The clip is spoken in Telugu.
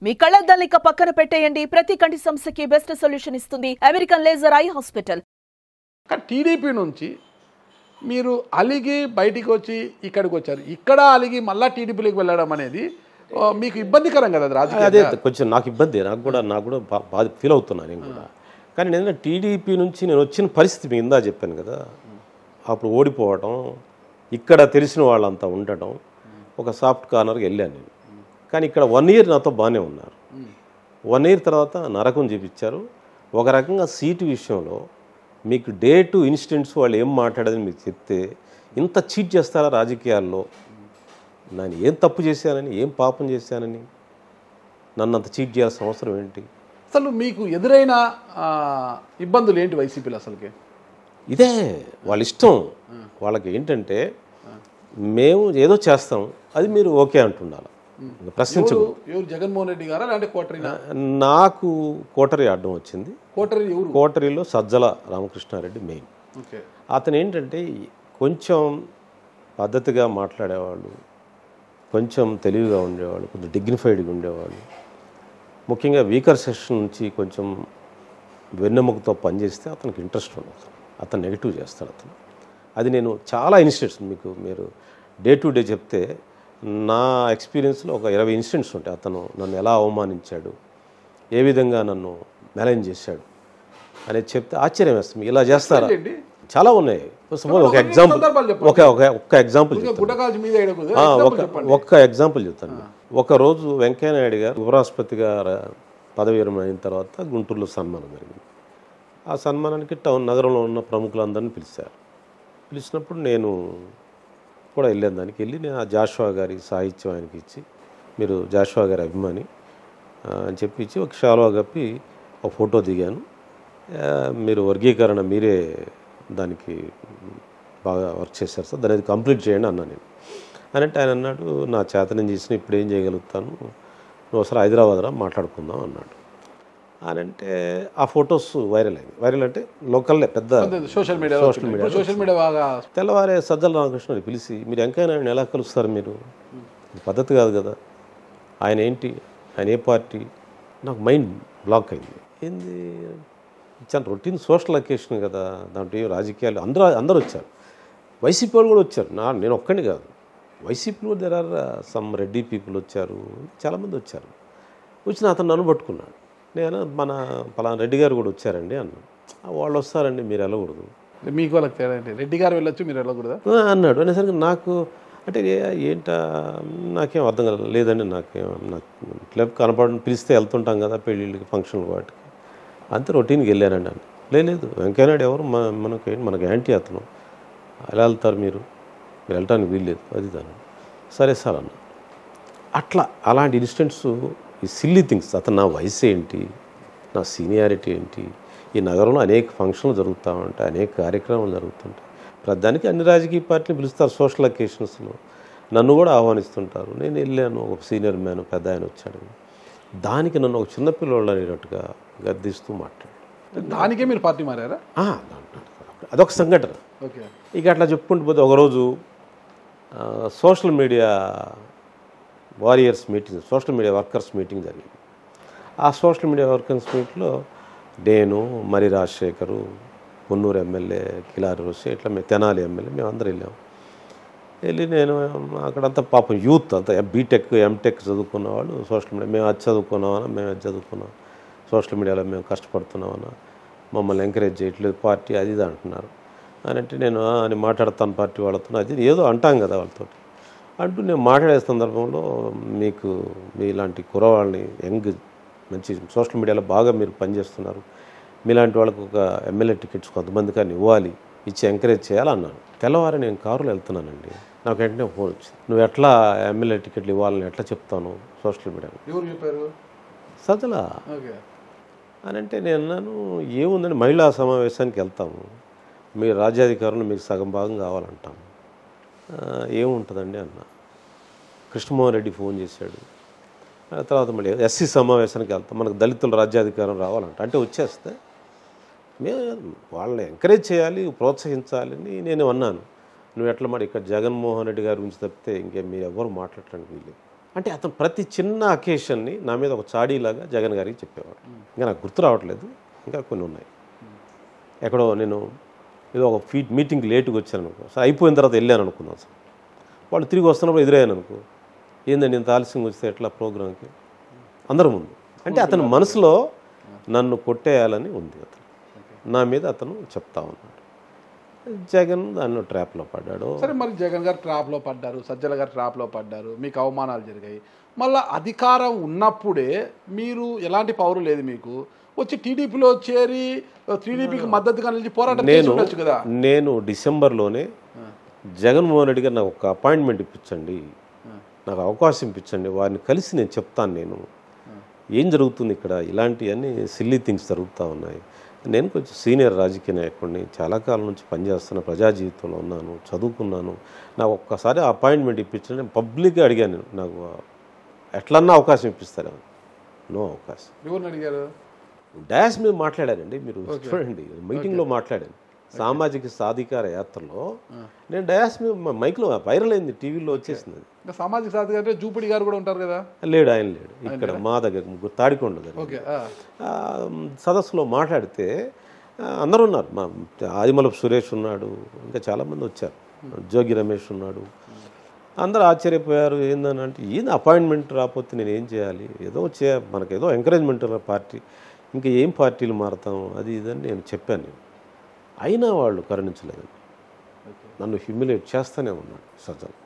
మీ కళ్ళద్దాల్ని పక్కన పెట్టేయండి. ప్రతి కంటి సమస్యకి బెస్ట్ సొల్యూషన్ ఇస్తుంది American laser eye hospital. TDP నుంచి మీరు అలిగి బయటికి వచ్చి ఇక్కడికి వచ్చారు. ఇక్కడ అలిగి మళ్ళీ టీడీపీలోకి వెళ్ళడం అనేది మీకు ఇబ్బందికరం కదా? అది రాజకీయ అదే కొంచెం నాకు ఇబ్బంది, నాకు కూడా బాధ ఫీల్ అవుతున్నాను నేను కూడా. కానీ నేను టీడీపీ నుంచి నేను వచ్చిన పరిస్థితి మీకు ఇందా చెప్పాను కదా, అప్పుడు ఓడిపోవడం, ఇక్కడ తెలిసిన వాళ్ళంతా ఉండటం, ఒక సాఫ్ట్ కార్నర్కి వెళ్ళాను నేను. కానీ ఇక్కడ 1 year నాతో బాగానే ఉన్నారు. 1 year తర్వాత నరకం చూపించారు. ఒక రకంగా సీటు విషయంలో మీకు డే టు ఇన్సిడెంట్స్ వాళ్ళు ఏం మాట్లాడదని మీకు చెప్తే ఇంత చీట్ చేస్తారా రాజకీయాల్లో? నేను ఏం తప్పు చేశానని, ఏం పాపం చేశానని నన్ను అంత చీట్ చేయాల్సిన అవసరం ఏంటి? అసలు మీకు ఎదురైన ఇబ్బందులు ఏంటి వైసీపీలో? అసలుకి ఇదే వాళ్ళ ఇష్టం. వాళ్ళకి ఏంటంటే మేము ఏదో చేస్తాం, అది మీరు ఓకే అంటున్నారు, ప్రశ్నించదు. ఎవరు జగన్మోహన్ రెడ్డి గారా లేదంటే కోటరీ? నాకు కోటరీ అడ్డం వచ్చింది. కోటరీ ఎవరు? కోటరీలో సజ్జల రామకృష్ణారెడ్డి మెయిన్. అతను ఏంటంటే కొంచెం పద్ధతిగా మాట్లాడేవాళ్ళు, కొంచెం తెలివిగా ఉండేవాళ్ళు, కొంచెం డిగ్నిఫైడ్గా ఉండేవాళ్ళు. ముఖ్యంగా వీకర్ సెక్షన్ నుంచి కొంచెం వెన్నెముకతో పనిచేస్తే అతనికి ఇంట్రెస్ట్ ఉండదు, అతను నెగిటివ్ చేస్తాడు అతను. అది నేను చాలా ఇన్సిడెంట్స్ మీరు డే టు డే చెప్తే నా ఎక్స్పీరియన్స్లో ఒక 20 ఇన్సిడెంట్స్ ఉంటాయి. అతను నన్ను ఎలా అవమానించాడు, ఏ విధంగా నన్ను మేనేజ్ చేశాడు అనేది చెప్తే ఆశ్చర్యం వేస్తుంది. ఇలా చేస్తారా? చాలా ఉన్నాయి. ఒక ఎగ్జాంపుల్ చెప్తాను. ఒకరోజు వెంకయ్య నాయుడు గారు ఉపరాష్ట్రపతిగా పదవి విరమణ అయిన తర్వాత గుంటూరులో సన్మానం జరిగింది. ఆ సన్మానానికి నగరంలో ఉన్న ప్రముఖులందరినీ పిలిచినప్పుడు నేను కూడా వెళ్ళాను. దానికి వెళ్ళి నేను ఆ జాషువా గారి సాహిత్యం ఆయనకి ఇచ్చి, మీరు జాషువా గారి అభిమాని అని చెప్పి ఇచ్చి ఒక షాల్వా కప్పి ఒక ఫోటో దిగాను. మీరు వర్గీకరణ మీరే దానికి బాగా వర్క్ చేశారు సార్, దాన్ని కంప్లీట్ చేయండి అన్నా నేను. అని అంటే ఆయన అన్నాడు, నా చేత నేను చేసిన ఇప్పుడు ఏం చేయగలుగుతాను, నువ్వు ఒకసారి హైదరాబాద్ రా మాట్లాడుకుందాం అన్నాడు. అని అంటే ఆ ఫొటోస్ వైరల్ అయింది. వైరల్ అంటే లోకల్లే పెద్ద సోషల్ మీడియా బాగా. తెల్లవారే సజ్జల రామకృష్ణని పిలిచి, మీరు వెంకయ్య నాయుడుని ఎలా కలుస్తారు, మీరు పద్ధతి కాదు కదా, ఆయన ఏంటి, ఆయన ఏ పార్టీ? నాకు మైండ్ బ్లాక్ అయింది. ఏంది చాలా రొటీన్ సోషల్ అకేషన్ కదా, దాంట్లో రాజకీయాలు అందరూ వచ్చారు, వైసీపీ వాళ్ళు కూడా వచ్చారు. నేను ఒక్కడిని కాదు, వైసీపీలో there are some Reddy people వచ్చారు, చాలామంది వచ్చారు. వచ్చిన అతను నన్ను పట్టుకున్నాడు. నేను మన పలానా రెడ్డి గారు కూడా వచ్చారండి అన్నాను. వాళ్ళు వస్తారండి, మీరు వెళ్ళకూడదు. మీకు వాళ్ళకి తేడా ఏంటి? రెడ్డి గారు వెళ్ళొచ్చు, మీరు వెళ్ళకూడదు అన్నాడు. అనేసరికి నాకు అంటే ఏంటా నాకేం అర్థం కాలేదు. లేదండి నాకు క్లబ్ కనపడని పిలిస్తే వెళ్తుంటాం కదా పెళ్ళిళ్ళకి, ఫంక్షన్లు, వాటికి, అంతే రొటీన్కి వెళ్ళానండి అని. లేదు వెంకయ్యనాయుడు ఎవరు, మనకు యాంటీ అతను, ఎలా వెళ్తారు మీరు వెళ్ళటానికి వీల్లేదు, అది దాన్ని. సరే సార్ అన్న. అలాంటి ఇన్సిడెంట్స్, ఈ సిల్లీ థింగ్స్. అతను నా వయసు ఏంటి, నా సీనియారిటీ ఏంటి, ఈ నగరంలో అనేక ఫంక్షన్లు జరుగుతూ ఉంటాయి, అనేక కార్యక్రమాలు జరుగుతుంటాయి, ప్రధానికి అన్ని రాజకీయ పార్టీలు పిలుస్తారు సోషల్ అకేషన్స్లో, నన్ను కూడా ఆహ్వానిస్తుంటారు. నేను వెళ్ళాను, ఒక సీనియర్ మ్యాన్ పెద్ద ఆయన వచ్చాడు, దానికి నన్ను ఒక చిన్నపిల్లవాళ్ళు అనేటట్టుగా గద్దిస్తూ మాట్లాడు. దానికే మీరు పార్టీ మారారా? అదొక సంఘటన. ఇక అట్లా చెప్పుకుంటూ పోతే ఒకరోజు social media warriors meeting, social media workers meeting జరిగింది. ఆ సోషల్ మీడియా వర్కర్స్ మీట్లో నేను, మరి రాజశేఖరు, పొన్నూరు ఎమ్మెల్యే కిలారి రోసి, ఇట్లా మేము తెనాలి ఎమ్మెల్యే, మేము అందరూ వెళ్ళాము. వెళ్ళి నేను అక్కడంతా పాపం యూత్ అంతా బీటెక్ ఎంటెక్ చదువుకున్న వాళ్ళు సోషల్ మీడియా, మేము అది చదువుకున్నామన్నా, మేము అది చదువుకున్నాం, సోషల్ మీడియాలో మేము కష్టపడుతున్నామన్నా, మమ్మల్ని ఎంకరేజ్ చేయట్లేదు పార్టీ, అది ఇది అంటున్నారు. అని అంటే నేను అని మాట్లాడతాను పార్టీ వాళ్ళతో, అది ఏదో అంటాం కదా వాళ్ళతో అంటూ నేను మాట్లాడే సందర్భంలో, మీకు మీలాంటి కుర్రవాళ్ళని, యంగ్ మంచి సోషల్ మీడియాలో బాగా మీరు పనిచేస్తున్నారు, మీలాంటి వాళ్ళకు ఒక ఎమ్మెల్యే టికెట్స్ కొంతమంది కానీ ఇవ్వాలి, ఇచ్చి ఎంకరేజ్ చేయాలన్నాను. తెల్లవారి నేను కారులో వెళ్తున్నానండి, నాకు వెంటనే ఫోన్ వచ్చింది, నువ్వు ఎట్లా ఎమ్మెల్యే టికెట్లు ఇవ్వాలని ఎట్లా చెప్తాను సోషల్ మీడియాలో? ఎవరు చెప్పారు? సజ్జల. అని అంటే నేను అన్నాను, ఏముందని మహిళా సమావేశానికి వెళ్తాము, మీరు రాజ్యాధికారులు మీకు సగం భాగం కావాలంటాము, ఏముంటుందండి అన్న. కృష్ణమోహన్ రెడ్డి ఫోన్ చేశాడు, తర్వాత మళ్ళీ ఎస్సీ సమావేశానికి వెళ్తాం, మనకు దళితుల రాజ్యాధికారం రావాలంట. అంటే వచ్చేస్తే మేము వాళ్ళని ఎంకరేజ్ చేయాలి, ప్రోత్సహించాలని నేను అన్నాను. నువ్వు ఎట్లా మరి ఇక్కడ జగన్మోహన్ రెడ్డి గారి గురించి తప్పితే ఇంకే మీరు ఎవరు మాట్లాడటానికి వీలేదు, అంటే అతను ప్రతి చిన్న అకేషన్ని నా మీద ఒక చాడీలాగా జగన్ గారికి చెప్పేవాడు. ఇంకా నాకు గుర్తు రావట్లేదు, ఇంకా కొన్ని ఉన్నాయి. ఎక్కడో నేను ఏదో ఒక మీటింగ్కి లేటుగా వచ్చాను అనుకో, సార్ అయిపోయిన తర్వాత వెళ్ళాను అనుకున్నాను సార్, వాళ్ళు తిరిగి వస్తున్నప్పుడు ఎదురయ్యాను అనుకో, ఏందండి ఇంత ఆలస్యంగా వస్తే ఎట్లా ప్రోగ్రామ్కి అందరి ముందు. అంటే అతని మనసులో నన్ను కొట్టేయాలని ఉంది, అతను నా మీద అతను చెప్తా ఉన్నాడు. జగన్ దాన్ని ట్రాప్లో పడ్డాడు. సరే, మరి జగన్ గారు ట్రాప్లో పడ్డారు, సజ్జల గారు ట్రాప్లో పడ్డారు, మీకు అవమానాలు జరిగాయి. మళ్ళీ అధికారం ఉన్నప్పుడే మీరు ఎలాంటి పవర్ లేదు, మీకు వచ్చి టీడీపీలో చేరి టీడీపీకి మద్దతుగా నిలిచి పోరాటం చేసి కదా. నేను డిసెంబర్లోనే జగన్మోహన్ రెడ్డి గారు నాకు ఒక అపాయింట్మెంట్ ఇప్పించండి, నాకు అవకాశం ఇప్పించండి, వారిని కలిసి నేను చెప్తాను నేను ఏం జరుగుతుంది ఇక్కడ, ఇలాంటివన్నీ సిల్లీ థింగ్స్ జరుగుతూ ఉన్నాయి. నేను కొంచెం సీనియర్ రాజకీయ నాయకుడిని, చాలా కాలం నుంచి పనిచేస్తున్న, ప్రజా జీవితంలో ఉన్నాను, చదువుకున్నాను, నాకు ఒక్కసారి అపాయింట్మెంట్ ఇప్పించండి. నేను పబ్లిక్గా అడిగాను, నాకు ఎట్లన్నా అవకాశం ఇప్పిస్తారా? నో అవకాశం. ఎవరిని అడిగారు? డాష్ మీద మాట్లాడానండి, మీరు చూడండి, మీటింగ్లో మాట్లాడాను. సామాజిక సాధికార యాత్రలో నేను డయాస్ మీద మైక్లో వైరల్ అయింది, టీవీలో వచ్చేసింది. సామాజిక సాధికార జూపిడి గారు కూడా ఉంటారు కదా? లేడు, ఆయన లేడు. ఇక్కడ మా దగ్గర ముగ్గురు తాడికొండ దగ్గర సదస్సులో మాట్లాడితే అందరూ ఉన్నారు. మా ఆదిమలపు సురేష్ ఉన్నాడు, ఇంకా చాలామంది వచ్చారు, జోగి రమేష్ ఉన్నాడు. అందరూ ఆశ్చర్యపోయారు, ఏందని అంటే ఏంది అపాయింట్మెంట్ రాకపోతే నేను ఏం చేయాలి, ఏదో మనకేదో ఎంకరేజ్మెంట్ పార్టీ, ఇంకా ఏం పార్టీలు మారుతాం అది ఇదని నేను చెప్పాను. అయినా వాళ్ళు కరుణించలేదండి, నన్ను హ్యూమిలేట్ చేస్తూనే ఉన్నాడు సజ్జలు.